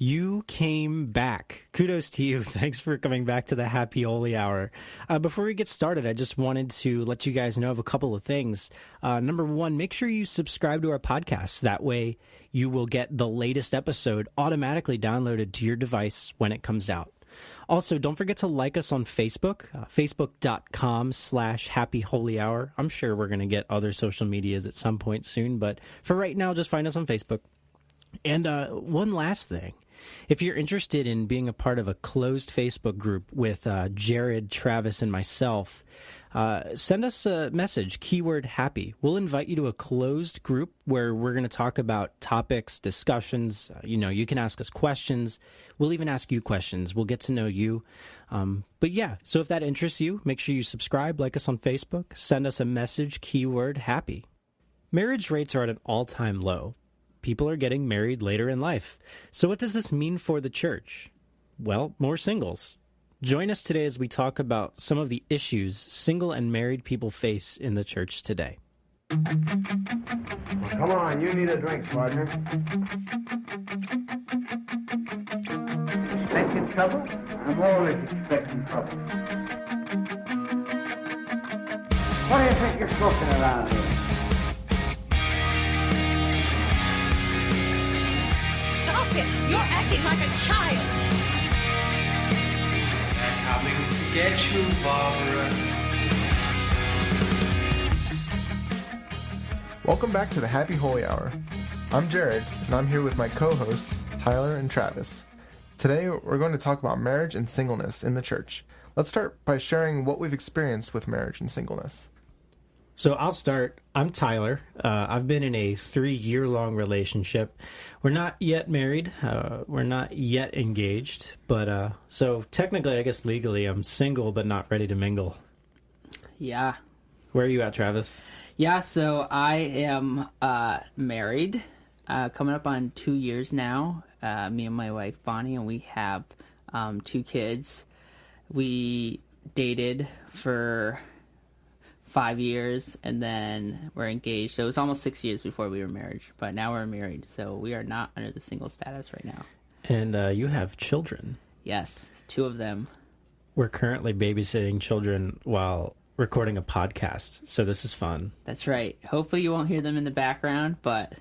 You came back. Kudos to you. Thanks for coming back to the Happy Holy Hour. Before we get started, I just wanted to let you guys know of a couple of things. Number one, make sure you subscribe to our podcast. That way you will get the latest episode automatically downloaded to your device when it comes out. Also, don't forget to like us on Facebook, facebook.com/Happy Holy Hour. I'm sure we're going to get other social medias at some point soon, but for right now, just find us on Facebook. And one last thing. If you're interested in being a part of a closed Facebook group with Jared, Travis, and myself, send us a message, keyword happy. We'll invite you to a closed group where we're going to talk about topics, discussions. You can ask us questions. We'll even ask you questions. We'll get to know you. But yeah, so if that interests you, make sure you subscribe, like us on Facebook, send us a message, keyword happy. Marriage rates are at an all-time low. People are getting married later in life. So what does this mean for the church? Well, more singles. Join us today as we talk about some of the issues single and married people face in the church today. Come on, you need a drink, partner. Expecting trouble? I'm always expecting trouble. What do you think you're smoking around here? You're acting like a child. They're coming to get you, Barbara. Welcome back to the Happy Holy Hour. I'm Jared, and I'm here with my co-hosts, Tyler and Travis. Today, we're going to talk about marriage and singleness in the church. Let's start by sharing what we've experienced with marriage and singleness. So I'll start. I'm Tyler. I've been in a 3-year-long relationship. We're not yet married. We're not yet engaged. But so technically, I guess legally, I'm single but not ready to mingle. Yeah. Where are you at, Travis? Yeah, so I am married, coming up on 2 years now. Me and my wife, Bonnie, and we have 2 kids. We dated for 5 years, and then we're engaged. So it was almost 6 years before we were married, but now we're married, so we are not under the single status right now. And you have children. Yes, 2 of them. We're currently babysitting children while recording a podcast, so this is fun. That's right. Hopefully you won't hear them in the background, but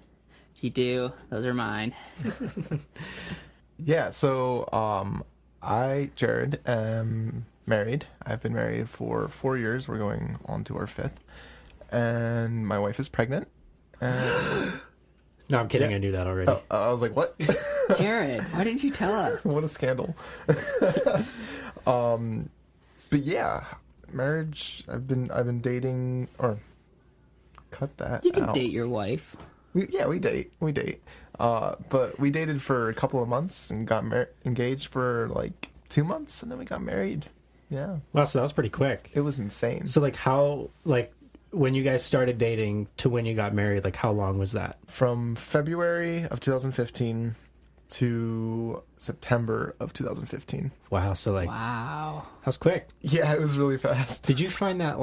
if you do, those are mine. Yeah, so I, Jared, am married. I've been married for 4 years. We're going on to our 5th. And my wife is pregnant. And No, I'm kidding. Yeah. I knew that already. Oh, I was like, what? Jared, why didn't you tell us? What a scandal. But yeah, marriage, I've been dating, or cut that You can out. date your wife. We date. But we dated for a couple of months and got engaged for like 2 months, and then we got married. Yeah. Wow, so that was pretty quick. It was insane. So when you guys started dating to when you got married, like how long was that? From February of 2015 to September of 2015. Wow, so Wow. that was quick. Yeah, it was really fast. Did you find that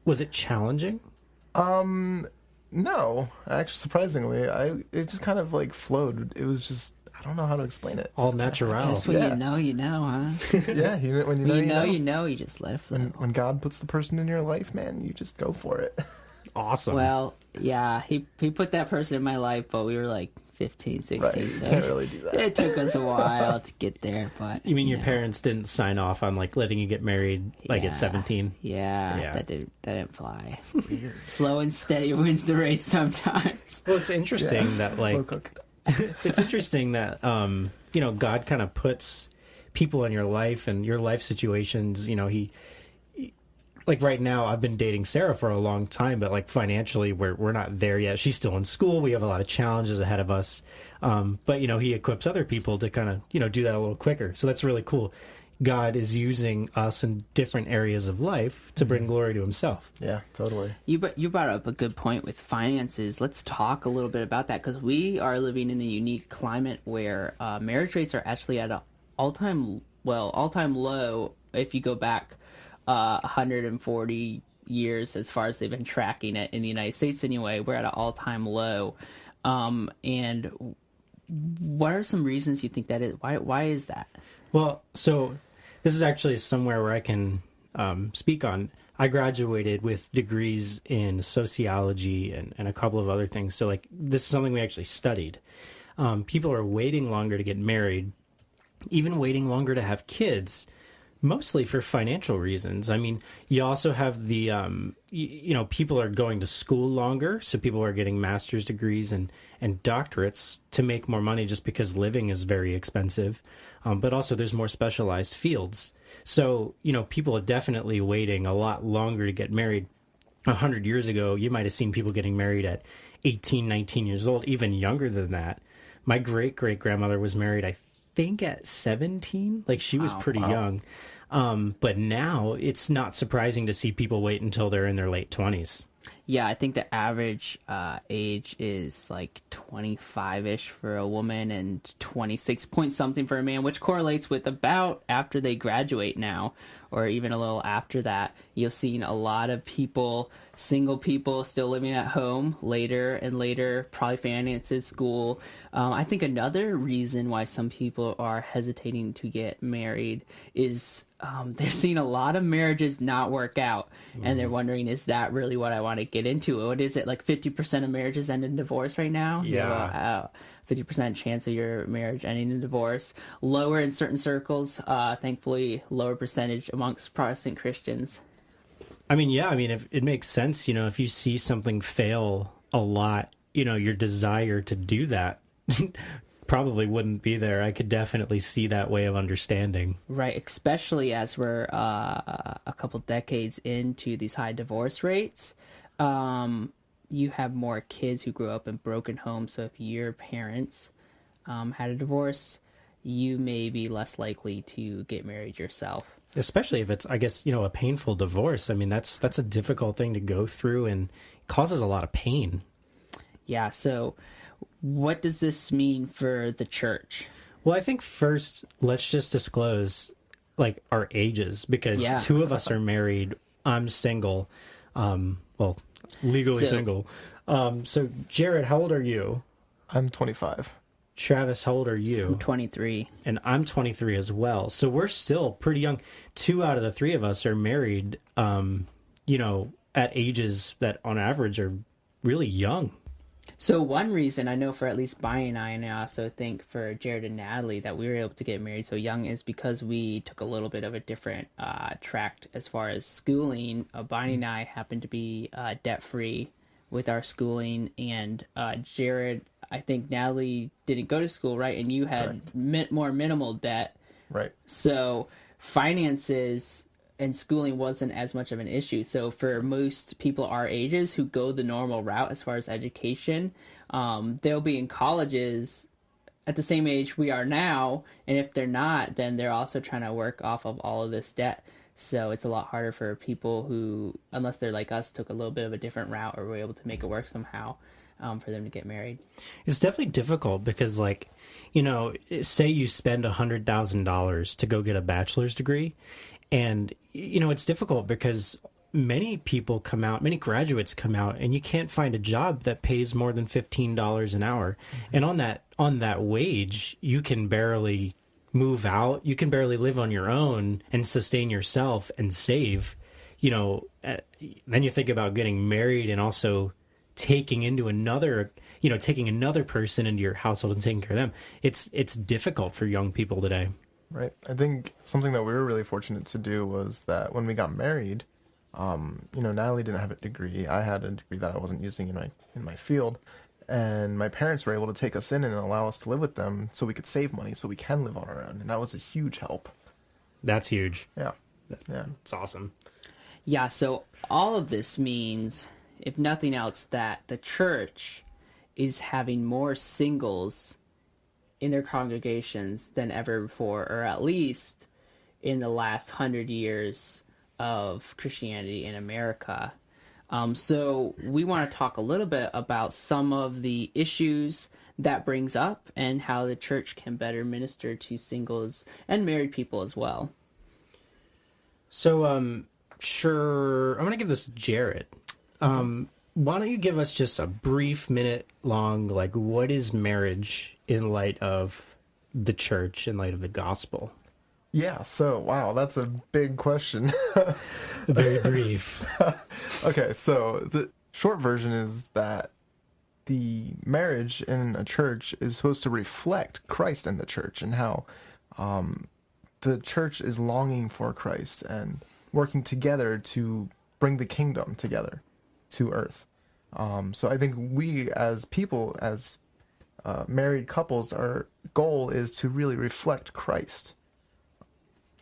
was it challenging? No, actually, surprisingly, it just kind of flowed. It was just, I don't know how to explain it. All Just kinda- natural. Guess when Yeah. you know, huh? Yeah, when you know, When you know, you just let it flow. When God puts the person in your life, man, you just go for it. Awesome. Well, yeah, he put that person in my life, but we were like 15, 16, Right, you so can't really do that. it took us a while to get there, but... you mean your know. parents didn't sign off on letting you get married Yeah. at 17? Yeah, Yeah. that didn't fly. Slow and steady wins the race sometimes. Well, it's interesting that Slow cooked. it's interesting that God kind of puts people in your life and your life situations. He right now I've been dating Sarah for a long time, but financially we're not there yet. She's still in school. We have a lot of challenges ahead of us. But he equips other people to kind of do that a little quicker. So that's really cool. God is using us in different areas of life to bring glory to himself. Yeah, totally. You brought up a good point with finances. Let's talk a little bit about that, because we are living in a unique climate where marriage rates are actually at an all-time low if you go back 140 years as far as they've been tracking it in the United States anyway. We're at an all-time low. And What are some reasons you think that is? Why is that? Well, so this is actually somewhere where I can speak on. I graduated with degrees in sociology and a couple of other things. So, like, this is something we actually studied. People are waiting longer to get married, even waiting longer to have kids, mostly for financial reasons. I mean, you also have the, people are going to school longer. So people are getting master's degrees and doctorates to make more money just because living is very expensive. But also there's more specialized fields. So, people are definitely waiting a lot longer to get married. 100 years ago, you might have seen people getting married at 18, 19 years old, even younger than that. My great-great-grandmother was married, I think, at 17. Like, she was pretty young. But now it's not surprising to see people wait until they're in their late 20s. Yeah, I think the average age is like 25-ish for a woman and 26 point something for a man, which correlates with about after they graduate now, or even a little after that. You'll see a lot of people, single people, still living at home later and later, probably finances, school. I think another reason why some people are hesitating to get married is they're seeing a lot of marriages not work out, and they're wondering, is that really what I want to get into? What is it, like 50% of marriages end in divorce right now? Yeah. You have a 50% chance of your marriage ending in divorce. Lower in certain circles, thankfully lower percentage amongst Protestant Christians. I mean, yeah, if it makes sense, if you see something fail a lot, your desire to do that probably wouldn't be there. I could definitely see that way of understanding. Right, especially as we're a couple decades into these high divorce rates. You have more kids who grew up in broken homes, so if your parents had a divorce, you may be less likely to get married yourself. Especially if it's, I guess, a painful divorce. I mean, that's a difficult thing to go through and causes a lot of pain. Yeah, so what does this mean for the church? Well, I think first, let's just disclose, like, our ages, because two of us are married. I'm single. Legally single. So, Jared, how old are you? I'm 25. Travis, how old are you? I'm 23. And I'm 23 as well. So we're still pretty young. 2 out of the 3 of us are married, at ages that on average are really young. So one reason I know for at least Bonnie and I also think for Jared and Natalie that we were able to get married so young is because we took a little bit of a different track as far as schooling. Bonnie and I happened to be debt-free with our schooling, and Jared, I think Natalie didn't go to school, right? And you had more minimal debt. Right. So finances and schooling wasn't as much of an issue. So for most people our ages who go the normal route as far as education, they'll be in colleges at the same age we are now, and if they're not, then they're also trying to work off of all of this debt. So it's a lot harder for people who, unless they're like us, took a little bit of a different route or were able to make it work somehow, for them to get married. It's definitely difficult because, say you spend $100,000 to go get a bachelor's degree, and, it's difficult because many graduates come out and you can't find a job that pays more than $15 an hour. Mm-hmm. And on that wage, you can barely move out. You can barely live on your own and sustain yourself and save. Then you think about getting married and also taking another person into your household and taking care of them. It's difficult for young people today. Right. I think something that we were really fortunate to do was that when we got married, Natalie didn't have a degree. I had a degree that I wasn't using in my field, and my parents were able to take us in and allow us to live with them so we could save money so we can live on our own, and that was a huge help. That's huge. Yeah. It's awesome. Yeah, so all of this means, if nothing else, that the church is having more singles in their congregations than ever before, or at least in the last 100 years of Christianity in America. So we want to talk a little bit about some of the issues that brings up and how the church can better minister to singles and married people as well. So, sure, I'm going to give this to Jared. why don't you give us just a brief minute long, like, what is marriage in light of the church, in light of the gospel? Yeah, so, wow, that's a big question. Very brief. Okay, so the short version is that the marriage in a church is supposed to reflect Christ in the church, and how the church is longing for Christ and working together to bring the kingdom together to earth. So I think we as people, as married couples, our goal is to really reflect Christ.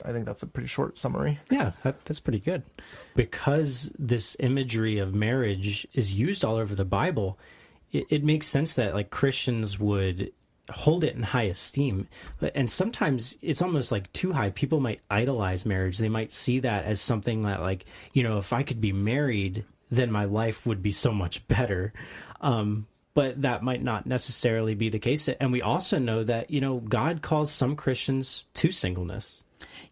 I think that's a pretty short summary. Yeah, that's pretty good. Because this imagery of marriage is used all over the Bible, it makes sense that like Christians would hold it in high esteem. And sometimes it's almost like too high. People might idolize marriage. They might see that as something that, like, you know, if I could be married, then my life would be so much better. But that might not necessarily be the case. And we also know that, you know, God calls some Christians to singleness.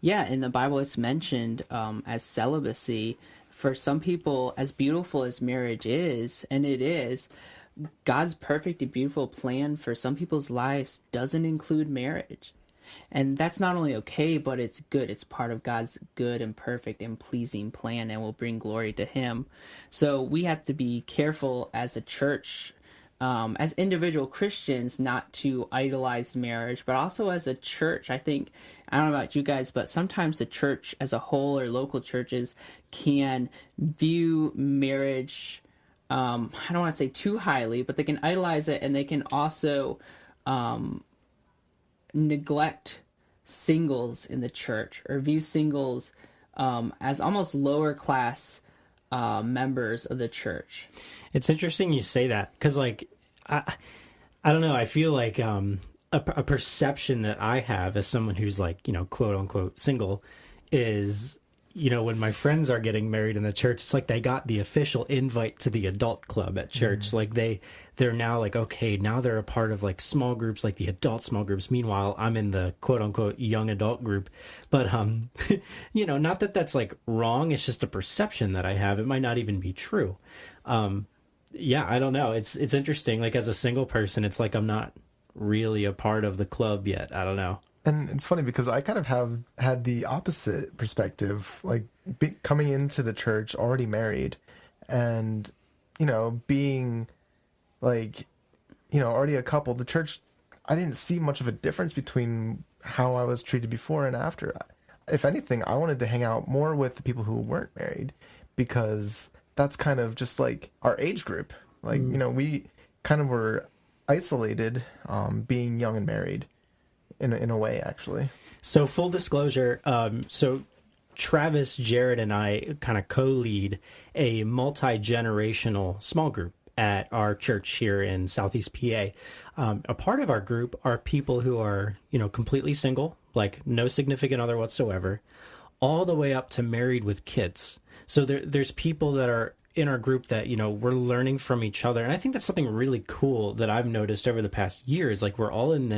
Yeah, in the Bible it's mentioned as celibacy. For some people, as beautiful as marriage is, and it is, God's perfect and beautiful plan for some people's lives doesn't include marriage. And that's not only okay, but it's good. It's part of God's good and perfect and pleasing plan, and will bring glory to Him. So we have to be careful as a church, as individual Christians, not to idolize marriage, but also as a church. I think, I don't know about you guys, but sometimes the church as a whole, or local churches, can view marriage, I don't want to say too highly, but they can idolize it, and they can also neglect singles in the church, or view singles as almost lower class members of the church. It's interesting you say that, because, like, I don't know, I feel like a perception that I have as someone who's, like, you know, quote unquote single is, you know, when my friends are getting married in the church, it's like they got the official invite to the adult club at church. Like they're now like, okay, now they're a part of like small groups, like the adult small groups. Meanwhile, I'm in the quote unquote young adult group. But, you know, not that that's like wrong. It's just a perception that I have. It might not even be true. Yeah, I don't know. It's interesting. Like, as a single person, it's like I'm not really a part of the club yet. I don't know. And it's funny because I kind of have had the opposite perspective, like coming into the church already married, and, you know, being like, you know, already a couple. The church, I didn't see much of a difference between how I was treated before and after. If anything, I wanted to hang out more with the people who weren't married, because that's kind of just like our age group. Like, you know, we kind of were isolated, being young and married. In a way, actually. So, full disclosure, so Travis, Jared, and I kind of co-lead a multi-generational small group at our church here in Southeast PA. A part of our group are people who are, you know, completely single, like no significant other whatsoever, all the way up to married with kids. So there's people that are in our group that, you know, we're learning from each other. And I think that's something really cool that I've noticed over the past years. Like, we're all in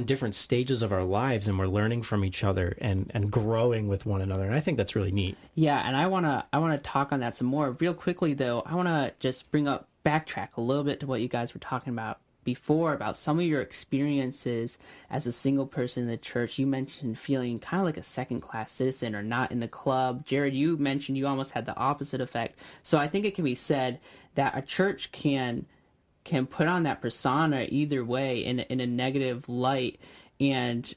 different stages of our lives, and we're learning from each other and growing with one another. And I think that's really neat. Yeah, and I wanna talk on that some more. Real quickly though, I wanna just backtrack a little bit to what you guys were talking about before, about some of your experiences as a single person in the church. You mentioned feeling kind of like a second-class citizen, or not in the club. Jared, you mentioned you almost had the opposite effect. So I think it can be said that a church can put on that persona either way, in a negative light. And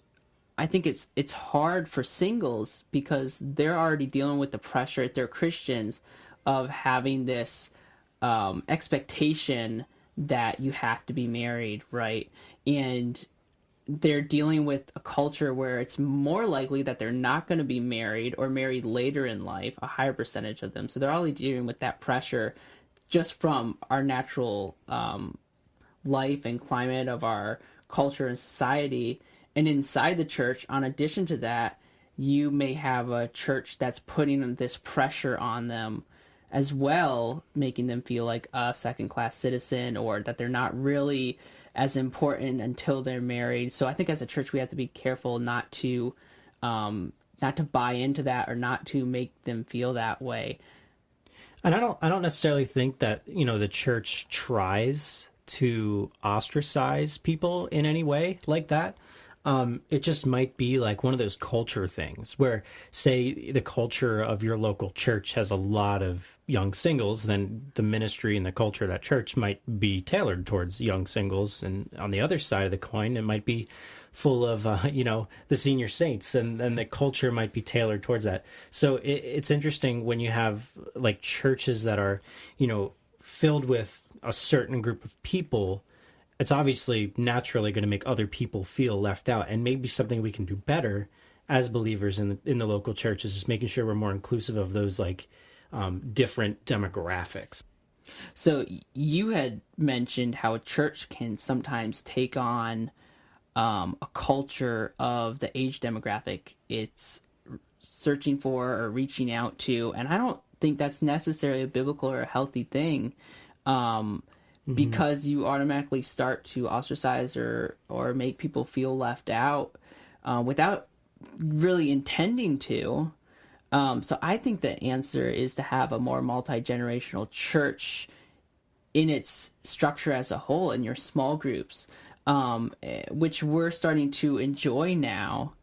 I think it's hard for singles, because they're already dealing with the pressure, if they're Christians, of having this expectation that you have to be married, right? And they're dealing with a culture where it's more likely that they're not going to be married, or married later in life, a higher percentage of them. So they're already dealing with that pressure just from our natural life and climate of our culture and society. And inside the church, on addition to that, you may have a church that's putting this pressure on them as well, making them feel like a second-class citizen, or that they're not really as important until they're married. So I think as a church, we have to be careful not to buy into that, or not to make them feel that way. And I don't necessarily think that, the church tries to ostracize people in any way like that. It just might be like one of those culture things where, say, the culture of your local church has a lot of young singles, then the ministry and the culture of that church might be tailored towards young singles. And on the other side of the coin, it might be full of, the senior saints, and the culture might be tailored towards that. So it's interesting when you have like churches that are, filled with a certain group of people. It's obviously naturally going to make other people feel left out, and maybe something we can do better as believers in the local churches is making sure we're more inclusive of those different demographics. So you had mentioned how a church can sometimes take on a culture of the age demographic it's searching for or reaching out to, and I don't think that's necessarily a biblical or a healthy thing. Because you automatically start to ostracize or make people feel left out without really intending to. So I think the answer is to have a more multi-generational church in its structure as a whole, in your small groups, which we're starting to enjoy now.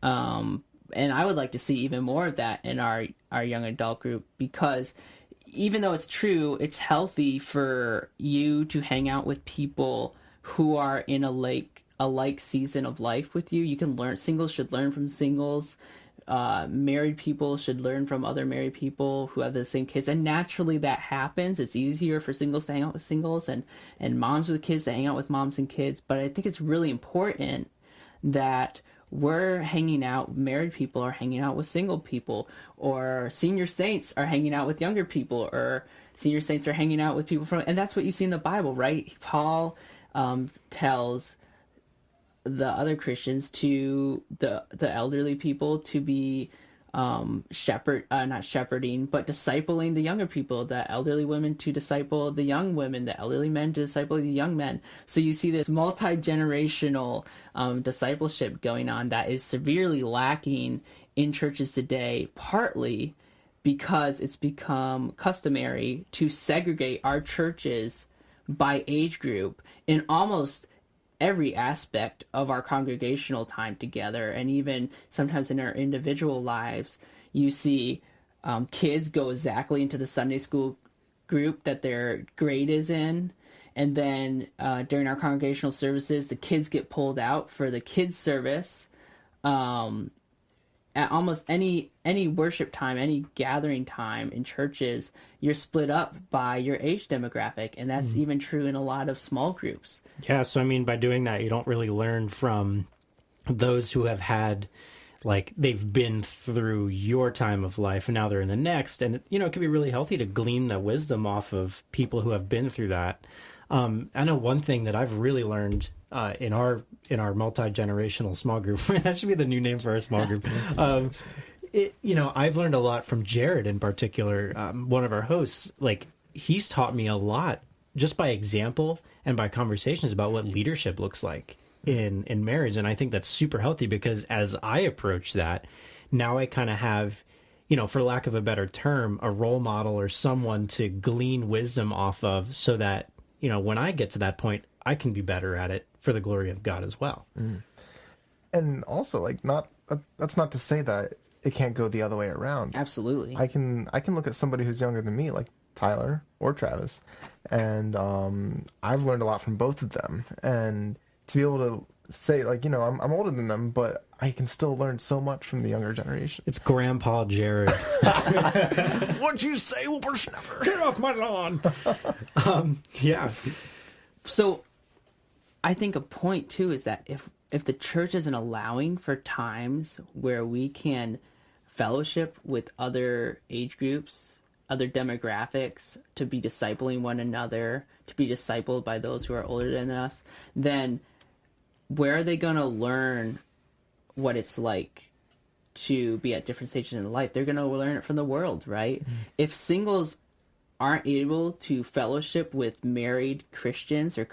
And I would like to see even more of that in our young adult group, because even though it's true, it's healthy for you to hang out with people who are in a like season of life with you. You can learn. Singles should learn from singles. Married people should learn from other married people who have the same kids. And naturally that happens. It's easier for singles to hang out with singles and moms with kids to hang out with moms and kids. But I think it's really important that we're hanging out, married people are hanging out with single people, or senior saints are hanging out with younger people, or senior saints are hanging out with people from, and that's what you see in the Bible, right? Paul tells the other Christians, to the elderly people, to be not shepherding, but discipling the younger people, the elderly women to disciple the young women, the elderly men to disciple the young men. So you see this multi-generational discipleship going on that is severely lacking in churches today, partly because it's become customary to segregate our churches by age group in almost every aspect of our congregational time together, and even sometimes in our individual lives. You see kids go exactly into the Sunday school group that their grade is in, and then during our congregational services, the kids get pulled out for the kids service. At almost any worship time, any gathering time in churches, you're split up by your age demographic, and that's even true in a lot of small groups. Yeah, so I mean, by doing that, you don't really learn from those who have had, like, they've been through your time of life, and now they're in the next, and, it can be really healthy to glean the wisdom off of people who have been through that. I know one thing that I've really learned in our multi-generational small group, that should be the new name for our small group. I've learned a lot from Jared in particular, one of our hosts. Like, he's taught me a lot just by example and by conversations about what leadership looks like in marriage. And I think that's super healthy, because as I approach that, now I kind of have, for lack of a better term, a role model or someone to glean wisdom off of, so that, when I get to that point, I can be better at it for the glory of God as well. And also, like, that's not to say that it can't go the other way around. Absolutely. I can look at somebody who's younger than me, like Tyler or Travis, and I've learned a lot from both of them. And to be able to say, like, I'm older than them, but I can still learn so much from the younger generation. It's Grandpa Jared. What'd you say, whippersnapper? Get off my lawn. Yeah. So I think a point too is that if the church isn't allowing for times where we can fellowship with other age groups, other demographics, to be discipling one another, to be discipled by those who are older than us, then where are they going to learn what it's like to be at different stages in life? They're going to learn it from the world, right? If singles aren't able to fellowship with married Christians or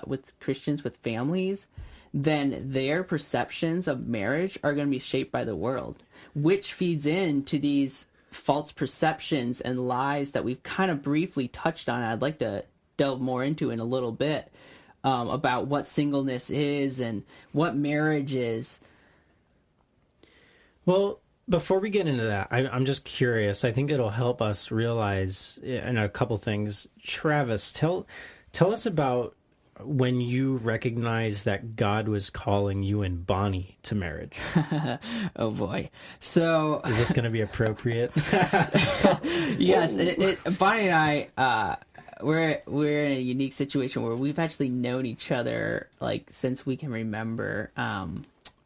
with Christians with families, then their perceptions of marriage are going to be shaped by the world, which feeds into these false perceptions and lies that we've kind of briefly touched on. I'd like to delve more into in a little bit about what singleness is and what marriage is. Well, before we get into that, I'm just curious. I think it'll help us realize in a couple things. Travis, tell us about when you recognized that God was calling you and Bonnie to marriage. Oh boy! So is this going to be appropriate? Yes, Bonnie and I, we're in a unique situation where we've actually known each other like since we can remember.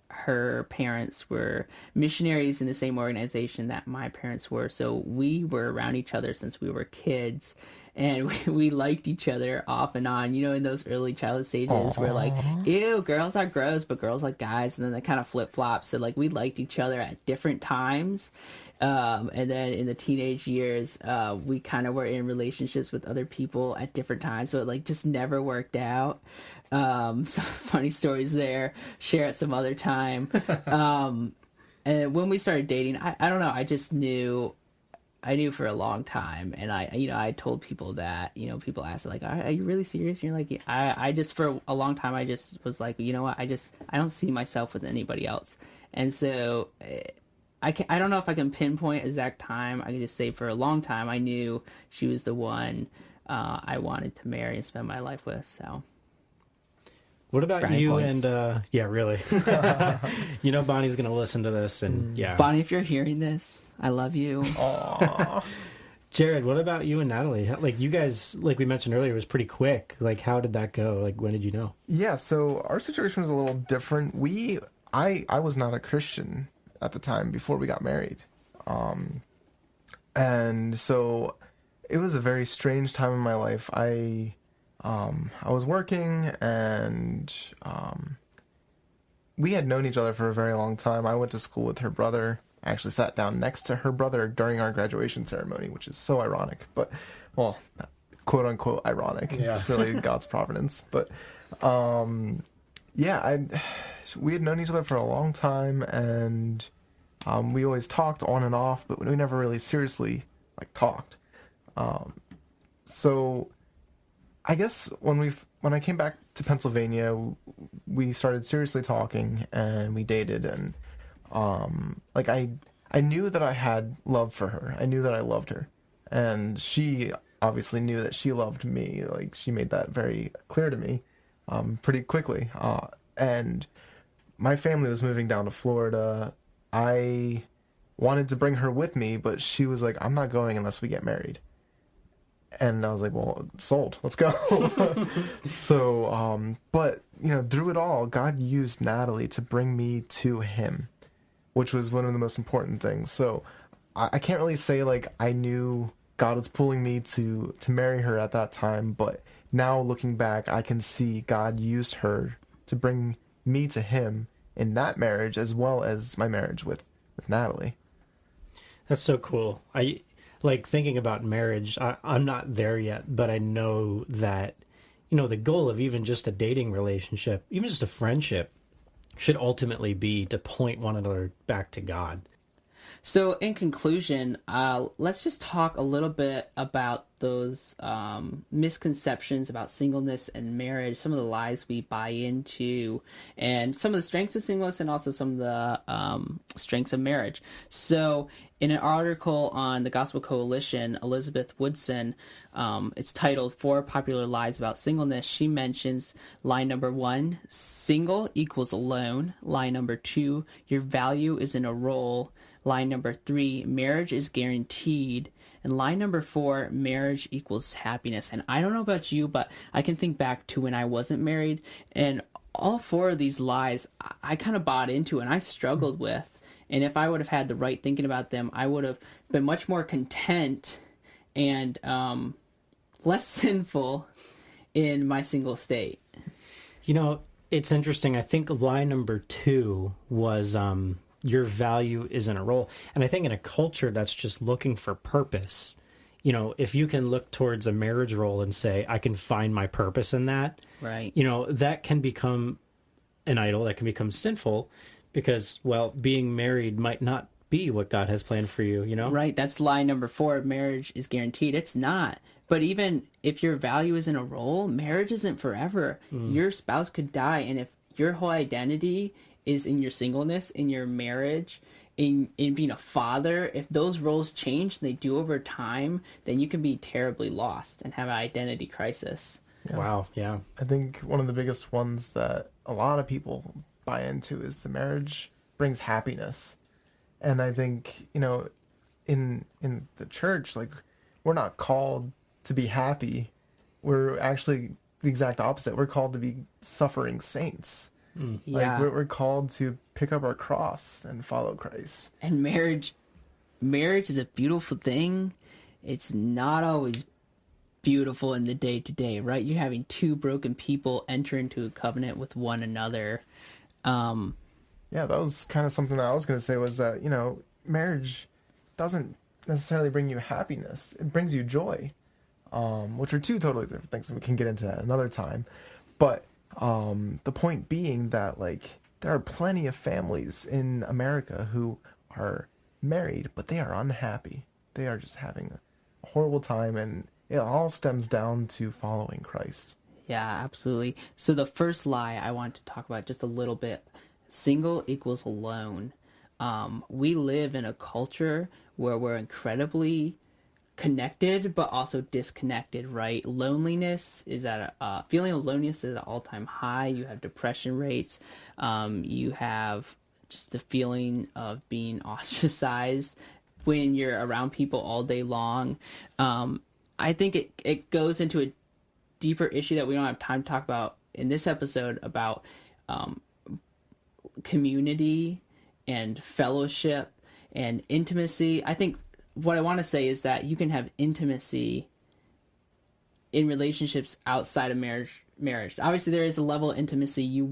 Her parents were missionaries in the same organization that my parents were, so we were around each other since we were kids, and we liked each other off and on. You know, in those early childhood stages, where like, ew, girls are gross, but girls like guys, and then they kind of flip flop. So like, we liked each other at different times. And then in the teenage years, we kind of were in relationships with other people at different times. So it like just never worked out. Some funny stories there, share at some other time. And when we started dating, I don't know, I knew for a long time. And I told people that, people asked like, are you really serious? And you're like, yeah. I just, for a long time, I just was like, you know what? I don't see myself with anybody else. And so I don't know if I can pinpoint exact time. I can just say for a long time, I knew she was the one I wanted to marry and spend my life with. So, what about brownie you? points. And yeah, really. Bonnie's going to listen to this, and yeah, Bonnie, if you're hearing this, I love you. Aww. Jared, what about you and Natalie? Like, you guys, like we mentioned earlier, was pretty quick. Like, how did that go? Like, when did you know? Yeah, so our situation was a little different. I was not a Christian at the time before we got married. And so it was a very strange time in my life. I was working, and we had known each other for a very long time. I went to school with her brother. I actually sat down next to her brother during our graduation ceremony, which is so ironic, but, well, quote unquote ironic. Yeah. It's really God's providence. But, yeah, we had known each other for a long time, and we always talked on and off, but we never really seriously talked. So I guess when I came back to Pennsylvania, we started seriously talking, and we dated, and I knew that I had love for her. I knew that I loved her, and she obviously knew that she loved me. Like, she made that very clear to me pretty quickly. And my family was moving down to Florida. I wanted to bring her with me, but she was like, I'm not going unless we get married. And I was like, well, sold. Let's go. So, but, through it all, God used Natalie to bring me to him, which was one of the most important things. So I can't really say, I knew God was pulling me to marry her at that time, but now looking back, I can see God used her to bring me to him in that marriage, as well as my marriage with Natalie. That's so cool. I thinking about marriage. I'm not there yet, but I know that, the goal of even just a dating relationship, even just a friendship, should ultimately be to point one another back to God. So in conclusion, let's just talk a little bit about those misconceptions about singleness and marriage, some of the lies we buy into, and some of the strengths of singleness, and also some of the strengths of marriage. So in an article on the Gospel Coalition, Elizabeth Woodson, it's titled 4 Popular Lies About Singleness. She mentions lie number 1, single equals alone. Lie number 2, your value is in a role. Line number 3, marriage is guaranteed. And line number 4, marriage equals happiness. And I don't know about you, but I can think back to when I wasn't married, and all 4 of these lies I kind of bought into and I struggled with. And if I would have had the right thinking about them, I would have been much more content and less sinful in my single state. It's interesting. I think line number 2 was your value is in a role. And I think in a culture that's just looking for purpose, if you can look towards a marriage role and say, I can find my purpose in that, right? That can become an idol, that can become sinful, because, well, being married might not be what God has planned for you, you know? Right, that's lie number 4. Marriage is guaranteed. It's not. But even if your value is in a role, marriage isn't forever. Your spouse could die, and if your whole identity is in your singleness, in your marriage, in being a father, if those roles change, and they do over time, then you can be terribly lost and have an identity crisis. Yeah. Wow, yeah. I think one of the biggest ones that a lot of people buy into is the marriage brings happiness. And I think, you know, in the church, like, we're not called to be happy. We're actually the exact opposite. We're called to be suffering saints. Yeah. Like, we're called to pick up our cross and follow Christ. And marriage is a beautiful thing. It's not always beautiful in the day to day, right? You're having two broken people enter into a covenant with one another. Yeah, that was kind of something that I was going to say, was that, you know, marriage doesn't necessarily bring you happiness. It brings you joy, which are two totally different things, and we can get into that another time. But the point being that, like, there are plenty of families in America who are married, but they are unhappy. They are just having a horrible time, and it all stems down to following Christ. Yeah, absolutely. So the first lie I want to talk about just a little bit, single equals alone. We live in a culture where we're incredibly connected, but also disconnected, right? Loneliness is feeling of loneliness is at an all-time high. You have depression rates. You have just the feeling of being ostracized when you're around people all day long. I think it goes into a deeper issue that we don't have time to talk about in this episode about community and fellowship and intimacy. I think what I want to say is that you can have intimacy in relationships outside of marriage. Obviously, there is a level of intimacy you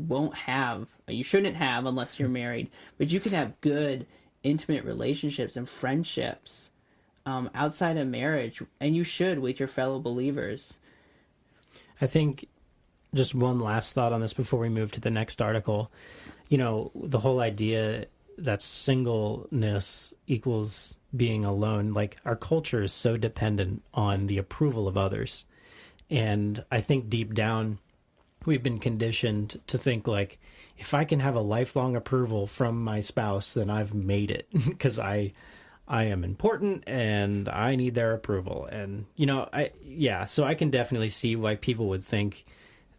shouldn't have unless you're married, but you can have good, intimate relationships and friendships outside of marriage, and you should with your fellow believers. I think just one last thought on this before we move to the next article. You know, the whole idea that singleness equals being alone, like, our culture is so dependent on the approval of others. And I think deep down, we've been conditioned to think, like, if I can have a lifelong approval from my spouse, then I've made it, because I am important and I need their approval. And, you know, so I can definitely see why people would think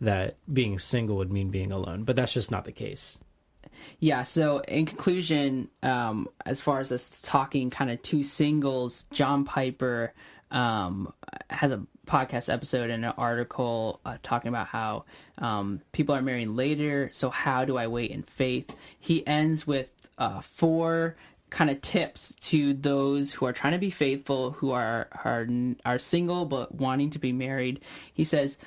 that being single would mean being alone, but that's just not the case. Yeah, so in conclusion, as far as us talking kind of two singles, John Piper has a podcast episode and an article talking about how people are marrying later, so how do I wait in faith? He ends with 4 kind of tips to those who are trying to be faithful, who are single but wanting to be married. He says,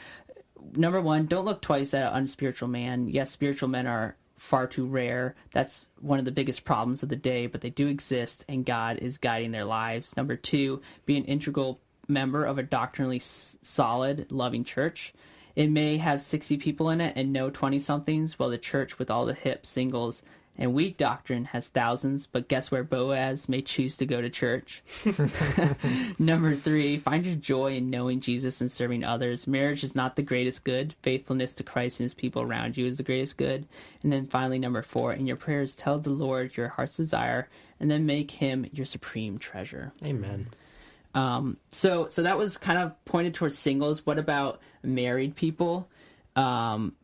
number 1, don't look twice at an unspiritual man. Yes, spiritual men are far too rare. That's one of the biggest problems of the day, but they do exist, and God is guiding their lives. Number 2, be an integral member of a doctrinally solid, loving church. It may have 60 people in it and no 20-somethings, while the church with all the hip singles and weak doctrine has thousands, but guess where Boaz may choose to go to church? Number 3, find your joy in knowing Jesus and serving others. Marriage is not the greatest good. Faithfulness to Christ and his people around you is the greatest good. And then finally, number 4, in your prayers, tell the Lord your heart's desire, and then make him your supreme treasure. Amen. So that was kind of pointed towards singles. What about married people?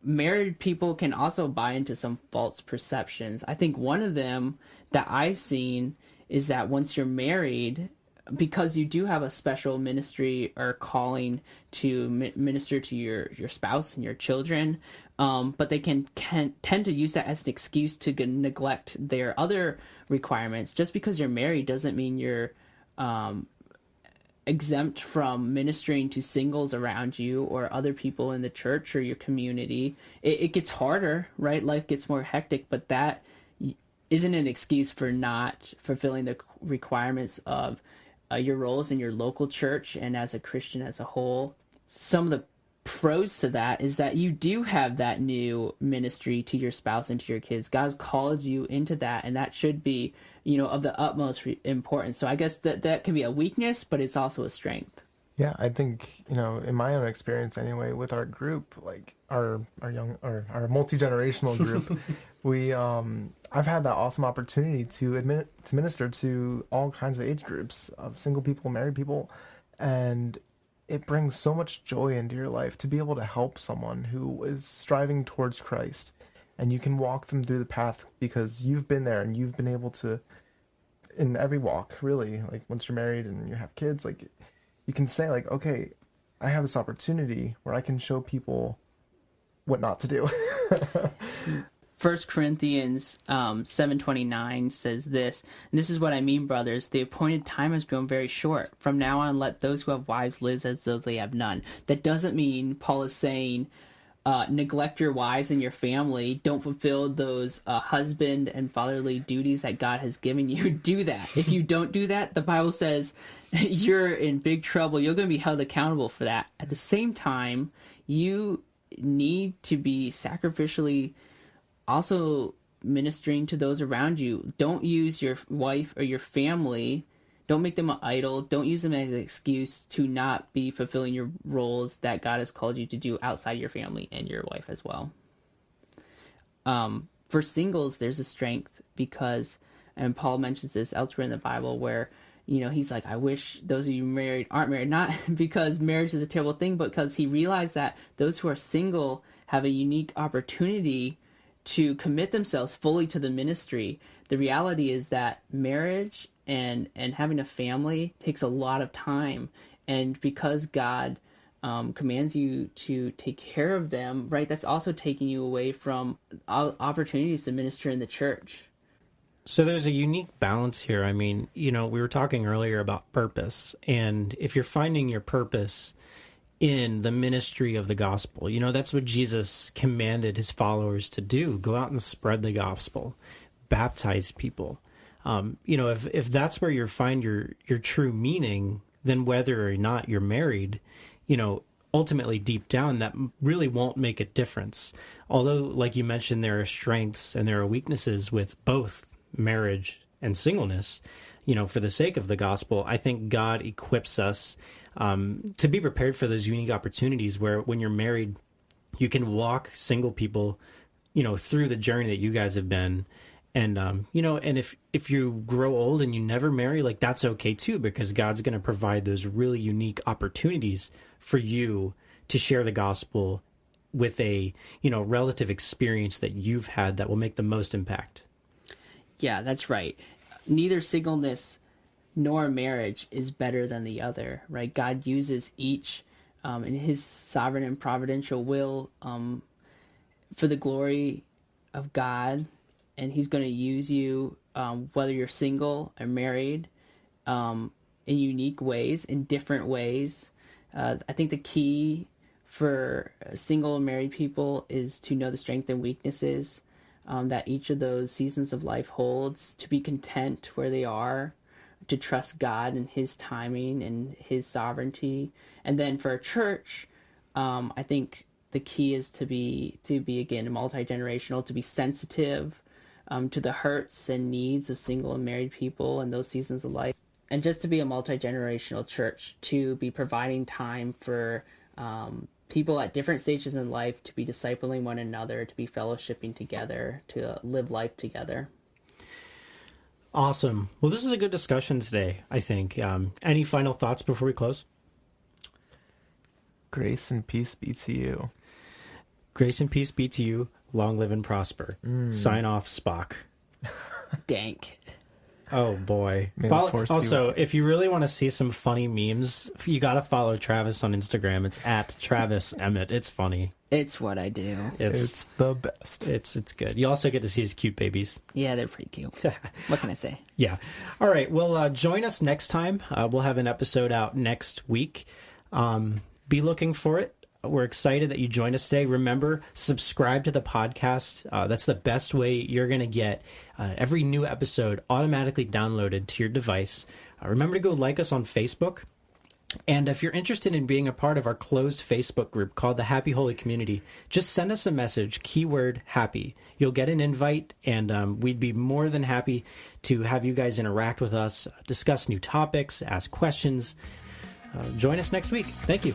Married people can also buy into some false perceptions. I think one of them that I've seen is that once you're married, because you do have a special ministry or calling to minister to your spouse and your children, but they can tend to use that as an excuse to neglect their other requirements. Just because you're married doesn't mean you're exempt from ministering to singles around you or other people in the church or your community. It gets harder, right? Life gets more hectic, but that isn't an excuse for not fulfilling the requirements of your roles in your local church and as a Christian as a whole. Some of the pros to that is that you do have that new ministry to your spouse and to your kids. God's called you into that, and that should be, of the utmost importance. So I guess that can be a weakness, but it's also a strength. Yeah, I think, in my own experience anyway, with our group, like our multi-generational group, I've had that awesome opportunity to minister to all kinds of age groups of single people, married people, and it brings so much joy into your life to be able to help someone who is striving towards Christ, and you can walk them through the path because you've been there and you've been able to, in every walk, really, like once you're married and you have kids, like you can say like, okay, I have this opportunity where I can show people what not to do. 1 Corinthians 7:29 says this, and this is what I mean, brothers. The appointed time has grown very short. From now on, let those who have wives live as though they have none. That doesn't mean Paul is saying neglect your wives and your family. Don't fulfill those husband and fatherly duties that God has given you. Do that. If you don't do that, the Bible says you're in big trouble. You're going to be held accountable for that. At the same time, you need to be sacrificially also ministering to those around you. Don't use your wife or your family. Don't make them an idol. Don't use them as an excuse to not be fulfilling your roles that God has called you to do outside your family and your wife as well. For singles, there's a strength because, and Paul mentions this elsewhere in the Bible, where he's like, I wish those of you married aren't married, not because marriage is a terrible thing, but because he realized that those who are single have a unique opportunity to commit themselves fully to the ministry. The reality is that marriage and having a family takes a lot of time, and because God commands you to take care of them, right, that's also taking you away from opportunities to minister in the church. So there's a unique balance here. I mean, we were talking earlier about purpose, and if you're finding your purpose in the ministry of the gospel, that's what Jesus commanded his followers to do. Go out and spread the gospel, baptize people. If that's where you find your true meaning, then whether or not you're married, ultimately deep down, that really won't make a difference. Although, like you mentioned, there are strengths and there are weaknesses with both marriage and singleness, for the sake of the gospel. I think God equips us to be prepared for those unique opportunities where when you're married, you can walk single people, through the journey that you guys have been. And, and if you grow old and you never marry, like that's okay too, because God's going to provide those really unique opportunities for you to share the gospel with a, relative experience that you've had that will make the most impact. Yeah, that's right. Neither singleness nor marriage is better than the other, right? God uses each in his sovereign and providential will for the glory of God, and he's going to use you whether you're single or married in unique ways, in different ways. I think the key for single and married people is to know the strengths and weaknesses that each of those seasons of life holds, to be content where they are, to trust God and his timing and his sovereignty. And then for a church, I think the key is to be again multi-generational, to be sensitive to the hurts and needs of single and married people in those seasons of life, and just to be a multi-generational church, to be providing time for people at different stages in life to be discipling one another, to be fellowshipping together, to live life together. Awesome. Well, this is a good discussion today, I think. Any final thoughts before we close? Grace and peace be to you. Grace and peace be to you. Long live and prosper. Sign off, Spock. Dank. Oh, boy. May the force be Also, with you. if you really want to see some funny memes, you got to follow Travis on Instagram. It's at Travis Emmett. It's funny. It's what I do. It's the best. It's good. You also get to see his cute babies. Yeah, they're pretty cute. What can I say? Yeah. All right. Well, join us next time. We'll have an episode out next week. Be looking for it. We're excited that you joined us today. Remember, subscribe to the podcast. That's the best way you're going to get every new episode automatically downloaded to your device. Remember to go like us on Facebook. And if you're interested in being a part of our closed Facebook group called the Happy Holy Community, just send us a message, keyword happy. You'll get an invite, and we'd be more than happy to have you guys interact with us, discuss new topics, ask questions. Join us next week. Thank you.